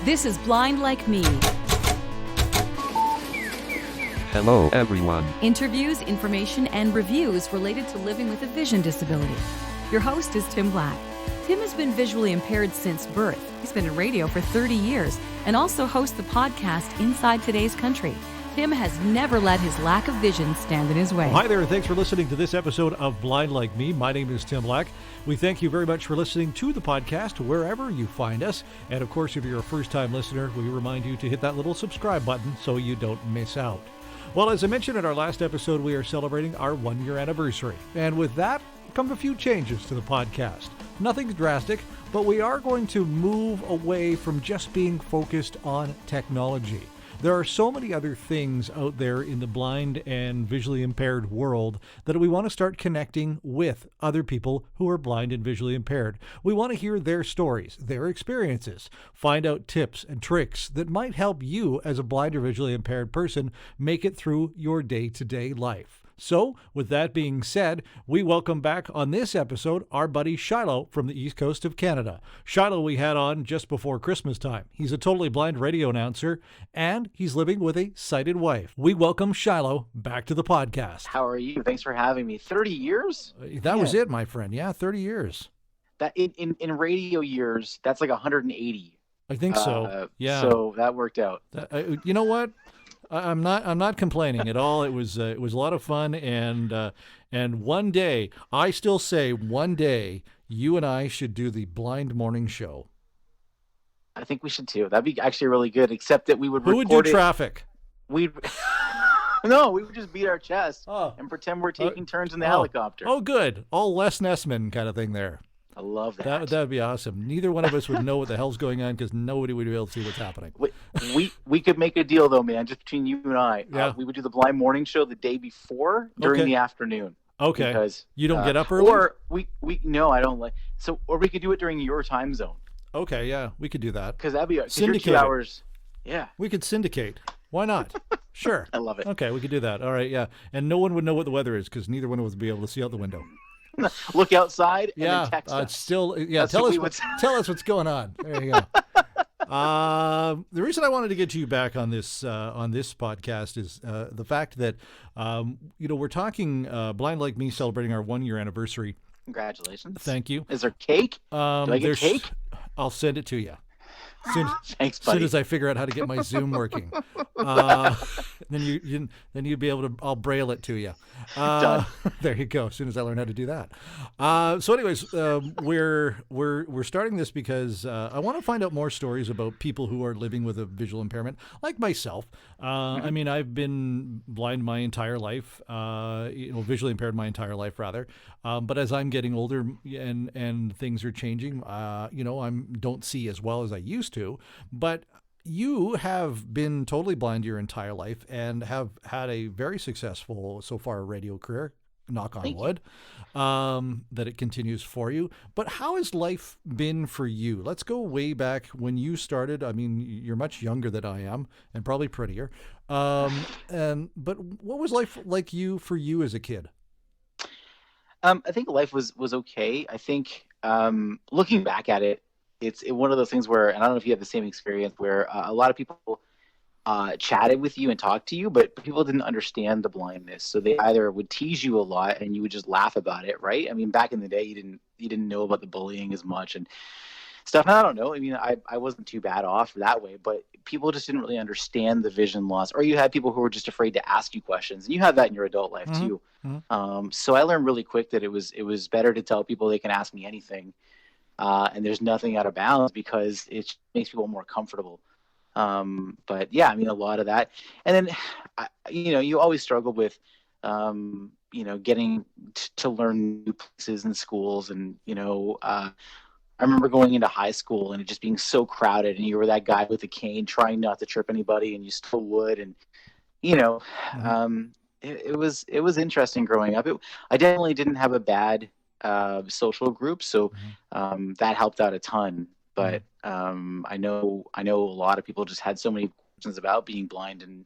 This is Blind Like Me. Hello, everyone. Interviews, information, and reviews related to living with a vision disability. Your host is Tim Black. Tim has been visually impaired since birth. He's been in radio for 30 years and also hosts the podcast Inside Today's Country. Tim has never let his lack of vision stand in his way. Hi there, and thanks for listening to this episode of Blind Like Me. My name is Tim Black. We thank you very much for listening to the podcast wherever you find us. And of course, if you're a first-time listener, we remind you to hit that little subscribe button so you don't miss out. Well, as I mentioned in our last episode, we are celebrating our 1-year anniversary. And with that come a few changes to the podcast. Nothing drastic, but we are going to move away from just being focused on technology. There are so many other things out there in the blind and visually impaired world that we want to start connecting with other people who are blind and visually impaired. We want to hear their stories, their experiences, find out tips and tricks that might help you as a blind or visually impaired person make it through your day-to-day life. So, with that being said, we welcome back on this episode our buddy Shilo from the east coast of Canada. Shilo we had on just before Christmas time. He's a totally blind radio announcer, and he's living with a sighted wife. We welcome Shilo back to the podcast. How are you? Thanks for having me. 30 years? That was it, my friend. Yeah, 30 years. That in radio years, that's like 180. I think so. Yeah. So that worked out. You know what? I'm not complaining at all. It was a lot of fun, and one day, I still say one day, you and I should do the blind morning show. I think we should too. That'd be actually really good. Except that we would. Who would do traffic? No, we would just beat our chest and pretend we're taking turns in the helicopter. Oh, good. All Les Nessman kind of thing there. I love that. That'd be awesome. Neither one of us would know what the hell's going on because nobody would be able to see what's happening. We could make a deal though, man. Just between you and I. Yeah. We would do the blind morning show the day before during the afternoon. Okay. Because you don't get up early. Or no, I don't like. So, or we could do it during your time zone. Okay, yeah, we could do that. Because that'd be syndicate. 2 hours. Yeah. We could syndicate. Why not? Sure. I love it. Okay, we could do that. All right, yeah. And no one would know what the weather is because neither one of us would be able to see out the window. Look outside and then text us. Still, yeah. Tell us what's going on. There you go. The reason I wanted to get you back on this podcast is the fact that we're talking Blind Like Me celebrating our 1-year anniversary. Congratulations! Thank you. Is there cake? Do I get cake? I'll send it to you. Thanks, buddy. As soon as I figure out how to get my Zoom working, then you'd be able to. I'll braille it to you. Done. There you go. As soon as I learn how to do that. So, anyways, we're starting this because I want to find out more stories about people who are living with a visual impairment, like myself. I mean, I've been blind my entire life. Visually impaired my entire life, rather. But as I'm getting older and things are changing, I don't see as well as I used to. But you have been totally blind your entire life and have had a very successful, so far, radio career, knock on wood, that it continues for you. But how has life been for you? Let's go way back when you started. I mean, you're much younger than I am and probably prettier. But what was life like for you as a kid? I think life was okay. I think looking back at it, it's one of those things where, and I don't know if you have the same experience, where a lot of people chatted with you and talked to you, but people didn't understand the blindness. So they either would tease you a lot and you would just laugh about it, right? I mean, back in the day, you didn't know about the bullying as much and stuff. And I don't know. I mean, I wasn't too bad off that way, but people just didn't really understand the vision loss. Or you had people who were just afraid to ask you questions, and you have that in your adult life too. Mm-hmm. So I learned really quick that it was better to tell people they can ask me anything. And there's nothing out of bounds because it makes people more comfortable. But yeah, I mean, a lot of that. And then, you always struggle with, getting to learn new places in schools. And, I remember going into high school and it just being so crowded and you were that guy with a cane trying not to trip anybody and you still would. And, mm-hmm. It was interesting growing up. I definitely didn't have a bad social group, so that helped out a ton. But I know a lot of people just had so many questions about being blind and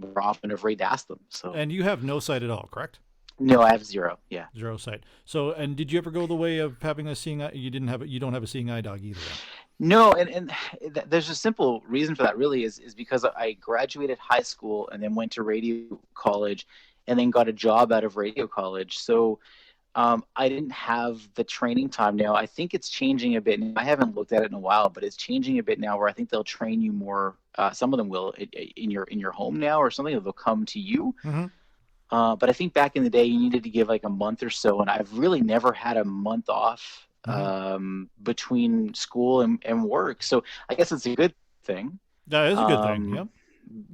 were often afraid to ask them. So. And you have no sight at all, correct? No, I have zero. Yeah, zero sight. So, and did you ever go the way of having a seeing eye? You don't have a seeing eye dog either. No, and there's a simple reason for that. Really, is because I graduated high school and then went to radio college, and then got a job out of radio college. So I didn't have the training time. Now I think it's changing a bit. I haven't looked at it in a while, but it's changing a bit now, where I think they'll train you more. Some of them will in your home now, or something. They'll come to you. Mm-hmm. But I think back in the day, you needed to give like a month or so, and I've really never had a month off between school and work. So I guess it's a good thing. That is a good thing. Yeah.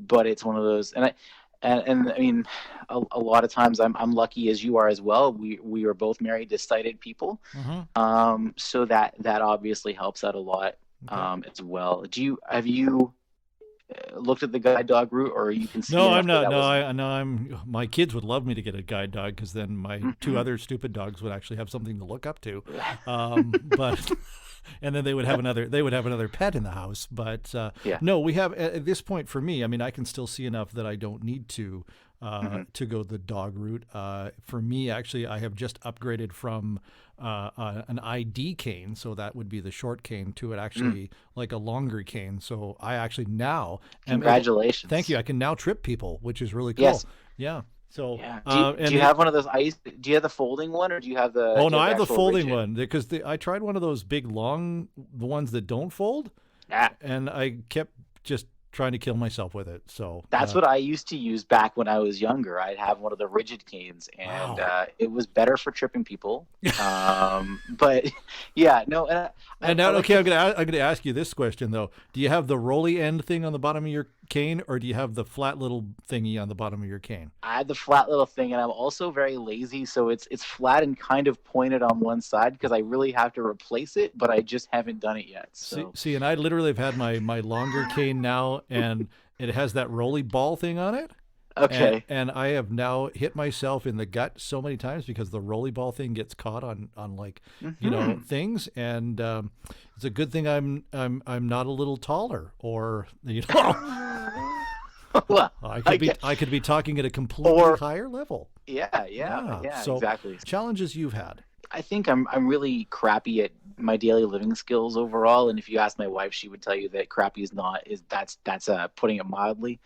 But it's one of those, and I mean, a lot of times I'm lucky as you are as well. We are both married to sighted people, so that obviously helps out a lot as well. Have you looked at the guide dog route, or you can see? No, I'm not. No, I'm. My kids would love me to get a guide dog, because then my two other stupid dogs would actually have something to look up to. But and then they would have another pet in the house. But no, we have at this point for me. I mean, I can still see enough that I don't need to go the dog route. For me, actually, I have just upgraded from an ID cane, so that would be the short cane, to it actually like a longer cane. So I actually now congratulations. Thank you. I can now trip people, which is really cool. Yes. Yeah. So do you have one of those? Do you have the folding one, or do you have the? Oh no, I have the folding one, because I tried one of those big long, the ones that don't fold, and I kept just trying to kill myself with it. So that's what I used to use back when I was younger. I'd have one of the rigid canes, and it was better for tripping people. But yeah, no. And now, okay, I'm gonna ask you this question though. Do you have the rolly end thing on the bottom of your cane, or do you have the flat little thingy on the bottom of your cane? I had the flat little thing, and I'm also very lazy, so it's flat and kind of pointed on one side, because I really have to replace it, but I just haven't done it yet. So. See, and I literally have had my longer cane now, and it has that rolly ball thing on it. Okay. And I have now hit myself in the gut so many times, because the rolly ball thing gets caught on like things, and it's a good thing I'm not a little taller, or well, I could be talking at a completely higher level. Yeah, so exactly. Challenges you've had. I think I'm really crappy at my daily living skills overall, and if you ask my wife, she would tell you that crappy that's putting it mildly.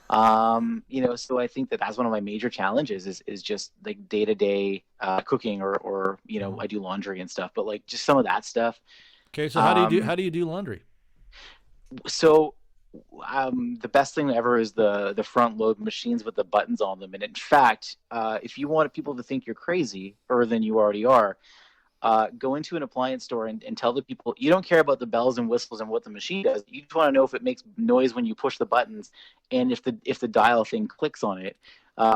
So I think that's one of my major challenges is just like day-to-day cooking, or I do laundry and stuff, but like just some of that stuff. Okay, so how do you do laundry? So the best thing ever is the front load machines with the buttons on them. And in fact, if you want people to think you're crazy, or than you already are, go into an appliance store and tell the people you don't care about the bells and whistles and what the machine does. You just want to know if it makes noise when you push the buttons, and if the dial thing clicks on it.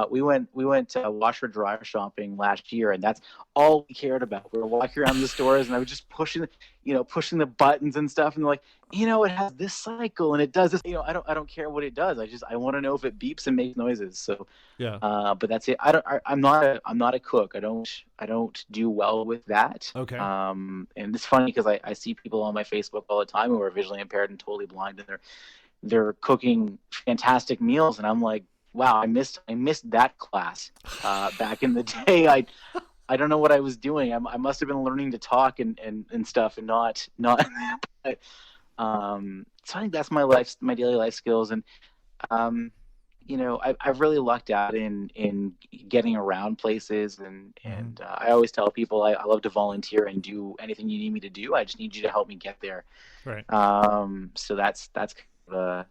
We went washer dryer shopping last year, and that's all we cared about. We were walking around the stores, and I was just pushing the buttons and stuff, and they're like, it has this cycle and it does this. I don't care what it does. I want to know if it beeps and makes noises. So yeah. But that's it. I'm not a cook. I don't do well with that. Okay. And it's funny because I see people on my Facebook all the time who are visually impaired and totally blind, and they're cooking fantastic meals, and I'm like, wow, I missed that class back in the day. I don't know what I was doing. I must have been learning to talk and stuff, and not. But, so I think that's my daily life skills, and I've really lucked out in getting around places, and I always tell people I love to volunteer and do anything you need me to do. I just need you to help me get there. Right. So that's kind of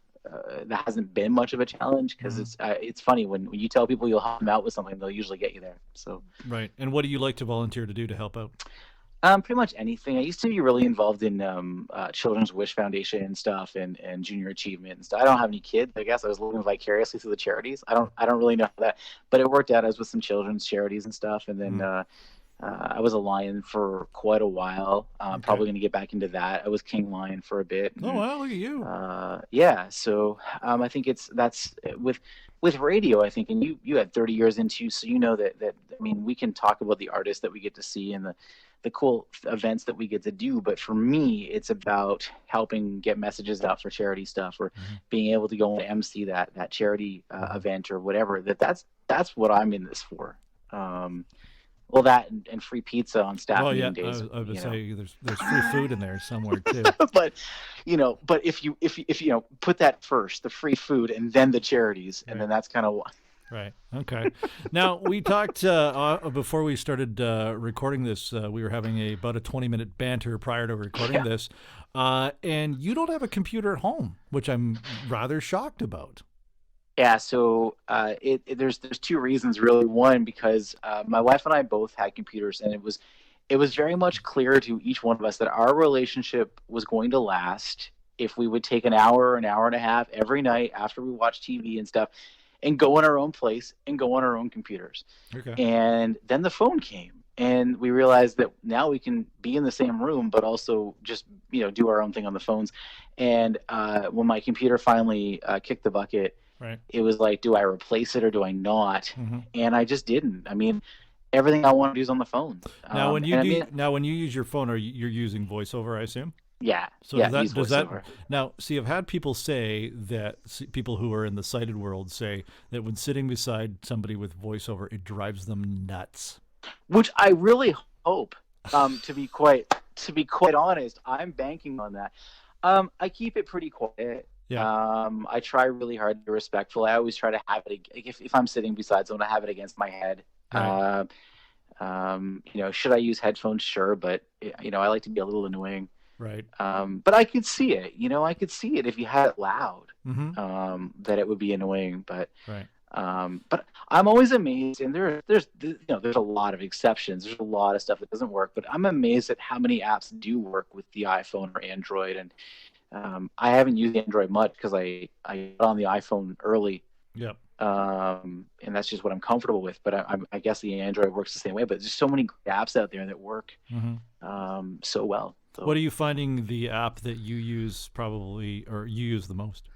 that hasn't been much of a challenge, because it's funny when you tell people you'll help them out with something, they'll usually get you there. So right. And what do you like to volunteer to do to help out? Pretty much anything. I used to be really involved in Children's Wish Foundation and stuff, and junior achievement and stuff. I don't have any kids. I guess I was living vicariously through the charities. I don't really know that, but it worked out. I was with some children's charities and stuff, and then I was a lion for quite a while. I'm probably going to get back into that. I was king lion for a bit. Oh, wow, look at you. Yeah. So I think that's with radio, I think, and you had 30 years into, so that I mean, we can talk about the artists that we get to see and the cool events that we get to do, but for me, it's about helping get messages out for charity stuff, or being able to go and MC that charity event or whatever. That's what I'm in this for. Well, that and free pizza on staff Well, yeah, meeting days, I would you know. say there's free food in there somewhere too. But but if you put that first, the free food, and then the charities, and Right. then that's kind of what. Right. Okay. Now we talked before we started recording this. We were having about a 20-minute banter prior to recording Yeah. this, and you don't have a computer at home, which I'm rather shocked about. Yeah, so there's two reasons really. One, because my wife and I both had computers, and it was very much clear to each one of us that our relationship was going to last if we would take an hour and a half every night after we watch TV and stuff, and go in our own place and go on our own computers. Okay. And then the phone came, and we realized that now we can be in the same room, but also just do our own thing on the phones. And when my computer finally kicked the bucket, Right. it was like, do I replace it or do I not? Mm-hmm. And I just didn't. I mean, everything I want to do is on the phone. Now, when you and I mean, when you use your phone, you're using VoiceOver, I assume. yeah, So yeah, does use that VoiceOver. now? See, I've had people say that people who are in the sighted world say that when sitting beside somebody with VoiceOver, it drives them nuts. Which I really hope. To be quite honest, I'm banking on that. I keep it pretty quiet. Yeah. I try really hard to be respectful. I always try to have it if I'm sitting beside someone, I have it against my head. Right. Should I use headphones? Sure, but I like to be a little annoying. Right. But I could see it. I could see it if you had it loud. Mm-hmm. That it would be annoying. But Right. but I'm always amazed, and there's a lot of exceptions. There's a lot of stuff that doesn't work, but I'm amazed at how many apps do work with the iPhone or Android. And I haven't used Android much because I got on the iPhone early. Yep. And that's just what I'm comfortable with. But I guess the Android works the same way. But there's so many great apps out there that work so well. So, What are you finding the app that you use or you use the most?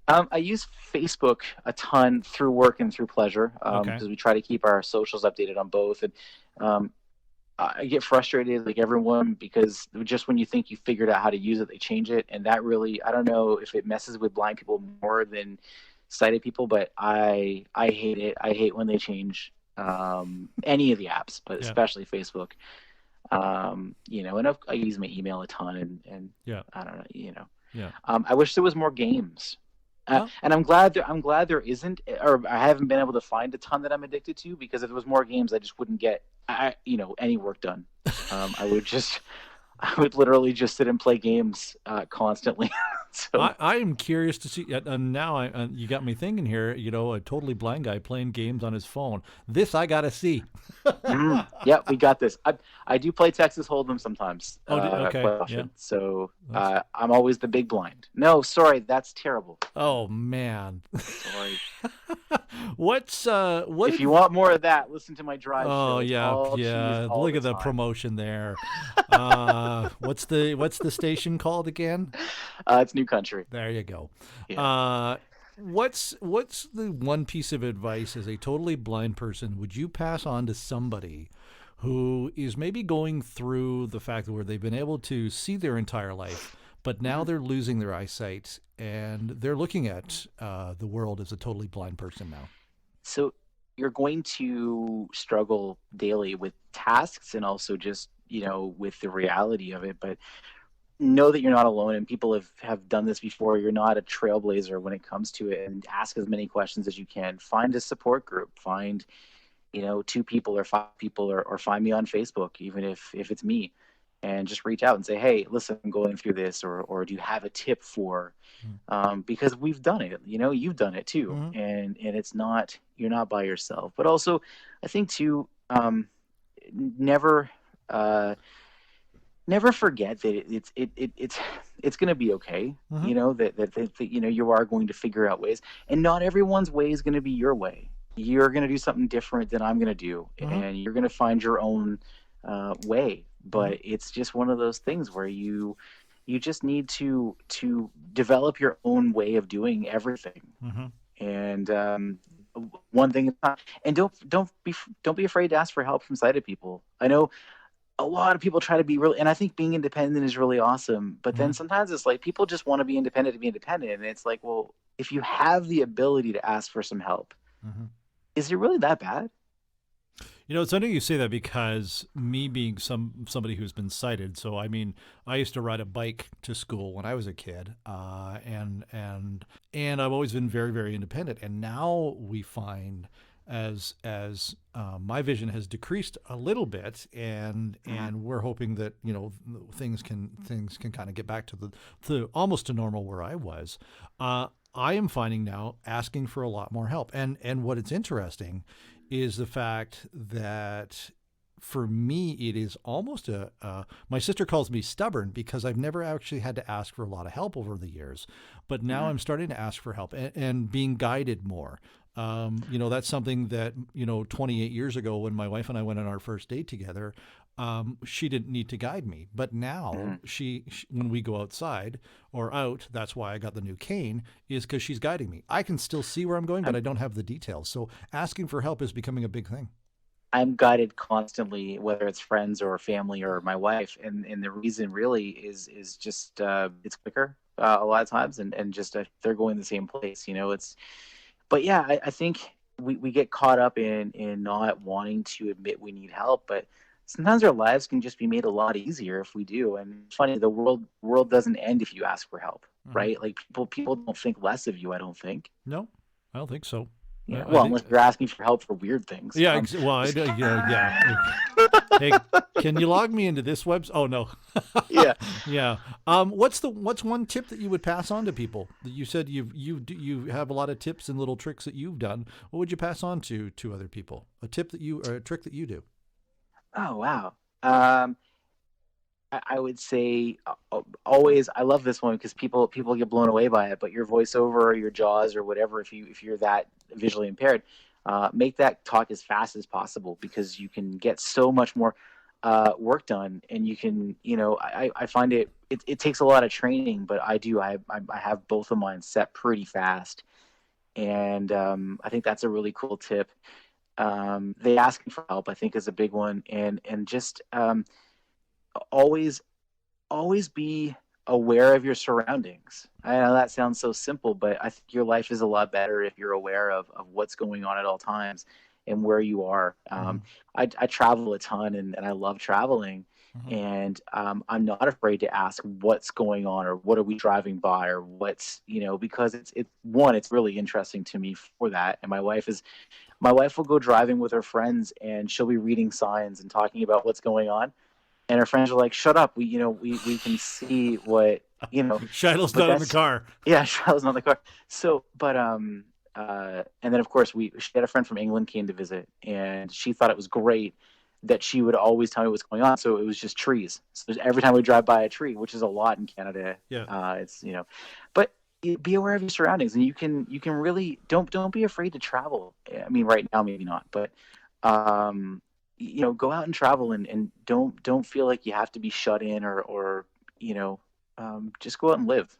I use Facebook a ton through work and through pleasure Okay. because we try to keep our socials updated on both. And I get frustrated like everyone because just when you think you figured out how to use it, they change it. And that really, I don't know if it messes with blind people more than sighted people, but I hate it. I hate when they change any of the apps, but Yeah. especially Facebook. And I use my email a ton, and Yeah. I don't know, Yeah. I wish there was more games. Well- And I'm glad there isn't, or I haven't been able to find a ton that I'm addicted to, because if there was more games, I just wouldn't get, any work done. I would literally just sit and play games constantly. So I am curious to see. And now you got me thinking here. A totally blind guy playing games on his phone. This I gotta see. yeah, we got this. I do play Texas Hold'em sometimes. Oh, okay, quite often. yeah. So I'm always the big blind. No, sorry, that's terrible. Oh man. Sorry. What? If you want more of that, listen to my drive show. Oh It's yeah, all yeah. cheese all Look at the time. promotion there. What's the station called again? It's New Country. There you go. Yeah. What's the one piece of advice as a totally blind person would you pass on to somebody who is maybe going through the fact where they've been able to see their entire life, but now they're losing their eyesight and they're looking at the world as a totally blind person now? So you're going to struggle daily with tasks and also just, with the reality of it. But know that you're not alone, and people have done this before. You're not a trailblazer when it comes to it, and ask as many questions as you can. Find a support group. Find, 2 people or 5 people, or find me on Facebook, even if it's me, and just reach out and say, hey, listen, I'm going through this, or do you have a tip for, because we've done it, you've done it too. Mhm. And it's not, you're not by yourself. But also I think too, never forget that it's going to be okay. Mhm. That you are going to figure out ways, and not everyone's way is going to be your way. You're going to do something different than I'm going to do, and you're going to find your own way. But it's just one of those things where you just need to develop your own way of doing everything. And one thing at a time. And don't be afraid to ask for help from sighted people. I know a lot of people try to be really, and I think being independent is really awesome. But then sometimes it's like people just want to be independent to be independent, and it's like, well, if you have the ability to ask for some help, is it really that bad? It's funny you say that because me being somebody who's been sighted. So I mean, I used to ride a bike to school when I was a kid, and I've always been very very independent. And now we find as my vision has decreased a little bit, and we're hoping that things can kind of get back to almost to normal where I was. I am finding now asking for a lot more help, and what it's interesting is the fact that for me it is almost my sister calls me stubborn because I've never actually had to ask for a lot of help over the years, but now I'm starting to ask for help and being guided more. That's something that 28 years ago when my wife and I went on our first date together, she didn't need to guide me, but now she when we go outside or out, that's why I got the new cane, is because she's guiding me. I can still see where I'm going, but I don't have the details. So asking for help is becoming a big thing. I'm guided constantly, whether it's friends or family or my wife, and the reason really is just it's quicker a lot of times, and just they're going the same place. But yeah, I think we get caught up in not wanting to admit we need help, but sometimes our lives can just be made a lot easier if we do. And it's funny, the world doesn't end if you ask for help, right? Like people don't think less of you, I don't think. No, I don't think so. Yeah, unless you're asking for help for weird things. Yeah, yeah. Hey, can you log me into this website? Oh no. Yeah. Yeah. What's one tip that you would pass on to people? You said you have a lot of tips and little tricks that you've done. What would you pass on to other people? A trick that you do? Oh wow. I would say always. I love this one because people get blown away by it. But your voiceover or your jaws or whatever, if you're that visually impaired, make that talk as fast as possible because you can get so much more work done, and you can. I find it takes a lot of training, but I have both of mine set pretty fast, and I think that's a really cool tip. They asking for help, I think, is a big one, and just always be aware of your surroundings. I know that sounds so simple, but I think your life is a lot better if you're aware of what's going on at all times and where you are. I travel a ton and I love traveling, and I'm not afraid to ask what's going on or what are we driving by or what's, because it's really interesting to me for that. And my wife will go driving with her friends and she'll be reading signs and talking about what's going on. And her friends are like, "Shut up! We can see what Shiloh's not in the car." Yeah, Shiloh's not in the car. So, but and then of course she had a friend from England came to visit, and she thought it was great that she would always tell me what's going on. So it was just trees. So every time we drive by a tree, which is a lot in Canada, it's but be aware of your surroundings, and you can really don't be afraid to travel. I mean, right now maybe not, but go out and travel and don't feel like you have to be shut in or just go out and live.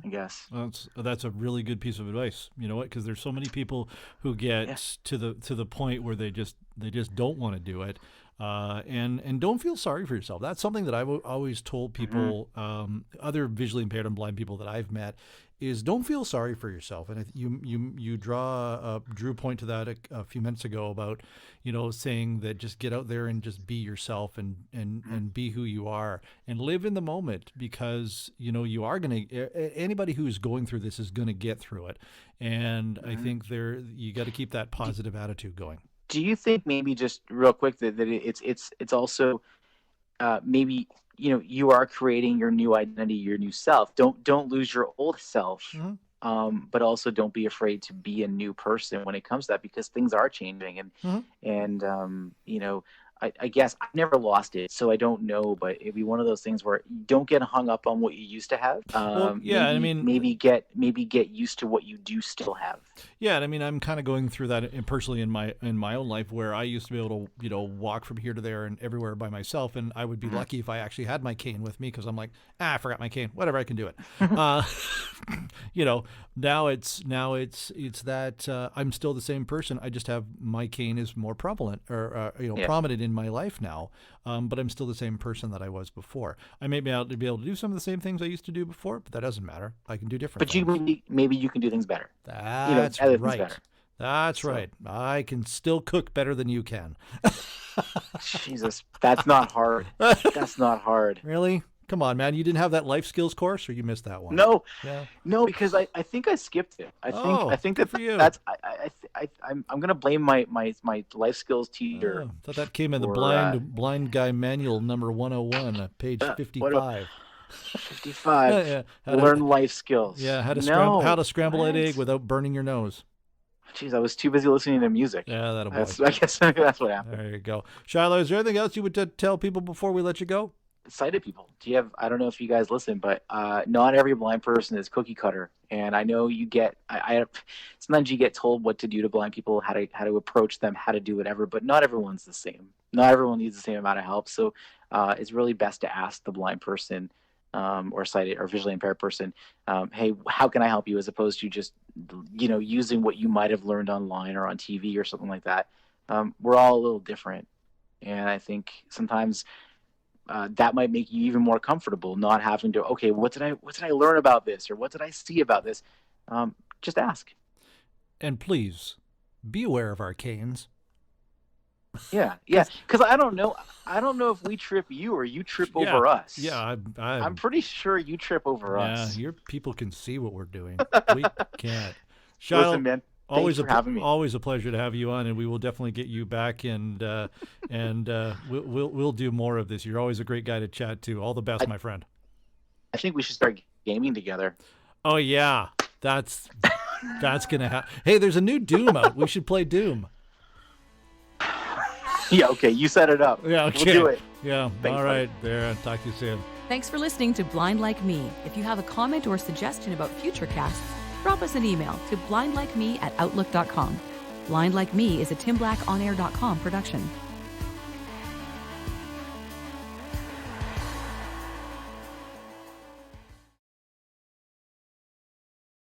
I guess that's a really good piece of advice. You know what? Because there's so many people who get to the point where they just don't want to do it, and don't feel sorry for yourself. That's something that I've always told people, other visually impaired and blind people that I've met, is don't feel sorry for yourself. And you drew point to that a few minutes ago about saying that just get out there and just be yourself and be who you are and live in the moment, because you are going to, anybody who's going through this is going to get through it, and I think you got to keep that positive attitude going. Do you think, maybe just real quick, that it's also maybe you are creating your new identity, your new self. Don't lose your old self, but also don't be afraid to be a new person when it comes to that, because things are changing, and I guess I've never lost it, so I don't know, but it'd be one of those things where you don't get hung up on what you used to have. Maybe get used to what you do still have. Yeah, and I mean, I'm kind of going through that personally in my own life, where I used to be able to walk from here to there and everywhere by myself, and I would be lucky if I actually had my cane with me, because I'm like, I forgot my cane, whatever, I can do it. Now it's that I'm still the same person. I just have my cane is more prevalent or prominent in my life now, but I'm still the same person that I was before. I may be able to do some of the same things I used to do before, but that doesn't matter. I can do different things. Maybe you can do things better. That's right. Better. That's right. I can still cook better than you can. Jesus, that's not hard. That's not hard. Really? Come on, man. You didn't have that life skills course, or you missed that one? No, Yeah. no, because I think I skipped it. I think good that for you. that's I'm gonna blame my life skills teacher. Oh, thought that came in the for, blind guy manual number 101, page 55. 55. Yeah, Learn life skills. Yeah, how to scramble an What? egg without burning your nose. Jeez, I was too busy listening to music. Yeah, that'll I guess that's what happened. There you go. Shilo, is there anything else you would tell people before we let you go? Sighted people. Do you have? I don't know if you guys listen, but not every blind person is cookie cutter. And I know you get. Sometimes you get told what to do to blind people, how to approach them, how to do whatever. But not everyone's the same. Not everyone needs the same amount of help. So it's really best to ask the blind person or sighted or visually impaired person, hey, how can I help you? As opposed to just using what you might have learned online or on TV or something like that. We're all a little different, and I think sometimes. That might make you even more comfortable, not having to, okay, what did I learn about this, or what did I see about this? Just ask. And please be aware of our canes. Yeah, because I don't know if we trip you or you trip over us. Yeah, I'm pretty sure you trip over us. Yeah, your people can see what we're doing. We can't. Shilo, listen, man. Thanks for having me. Always a pleasure to have you on, and we will definitely get you back, and we'll do more of this. You're always a great guy to chat to. All the best, my friend. I think we should start gaming together. Oh yeah, that's gonna happen. Hey, there's a new Doom out. We should play Doom. Yeah, okay, you set it up. Yeah, okay. We'll do it. Yeah, Thanks, all right. There, talk to you soon. Thanks for listening to Blind Like Me. If you have a comment or suggestion about future casts, drop us an email to blindlikeme@outlook.com. Blind Like Me is a TimBlackOnAir.com production.